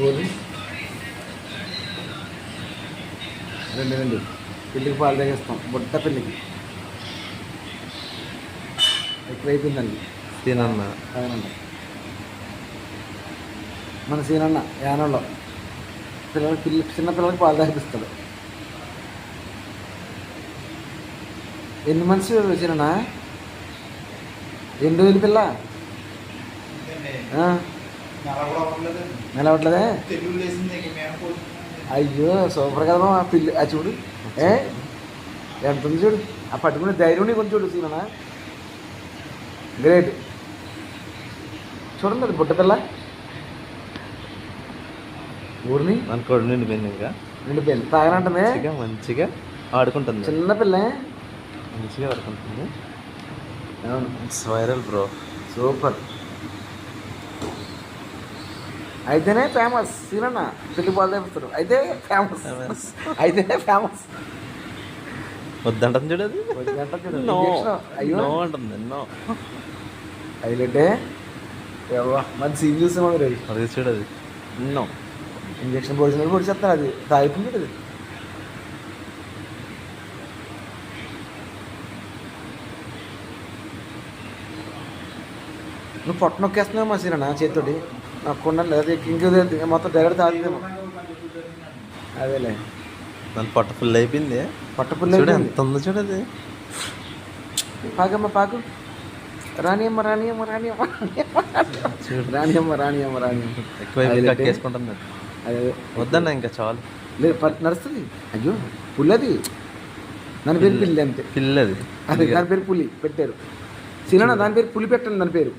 ఊరి రెండు పిల్లికి పాలు తాగేస్తాం బుట్ట పిల్లికి ఎక్కువైపోయిందండి సీనన్న అవునండి మన సీనన్న యానంలో చిన్నపిల్లలకి పాలు తాగిపిస్తాడు. ఎన్ని మనిషి సీనన్నా? ఎన్ని రోజులు పిల్ల నిలవట్లేదే? అయ్యో సూపర్ కదమ్మా ఆ పిల్లి. అది చూడు ఎంత ఉంది చూడు, ఆ పట్టుకునే ధైర్యం నీకు చూడు సీనన్నా, గ్రేట్. చూడండి అది బుట్ట పిల్ల ఊరిని మన కొడు నిండిపోయింది, ఇంకా నిండిపోయింది. తాగనంటే మంచిగా ఆడుకుంటుంది, చిన్న పిల్ల మంచిగా ఆడుకుంటుంది. అవును వైరల్ బ్రో, సూపర్. అయితేనే ఫేమస్ సీనన్న, పిల్లి పాలు తెప్పిస్తారు అయితే ఫేమస్, అయితేనే ఫేమస్. వద్దంటుంది చూడు, అది అయ్యో నో అంటుంది, నో హైలైటే మంచి సీన్ చూస్తాం అది. అది చూడు, అది నో ఇంజక్షన్ పొడిచినట్టు పొడిచేస్తారు, అది తాగుతుంది అది. నువ్వు పొట్ట నొక్కేస్తున్నావు మా సీనన్న చేతితోటి, నొక్కకుండా లేదా ఇంక మొత్తం డైరెక్ట్ తాగుతుందేమో. అదేలే దాని పొట్ట ఫుల్ అయిపోయింది, పొట్ట పుల్లి చూడు ఎంత ఉందో చూడు, అది పాకమ్మ పాకు, రానియమ్మ రానియమ్మ రానియమ్మ రానియమ్మ రానియమ్మ రానియమ్మ ఎక్కువ కక్కేసుకుంటుంది. అదే వద్దన్న ఇంకా చాలు, లేదు నడుస్తుంది. అయ్యో పుల్లది, దాని పేరు పిల్లి అంతే, పిల్లది అదే దాని పేరు పులి పెట్టారు సీనన్న, దాని పేరు పులి పెట్టండి దాని పేరు.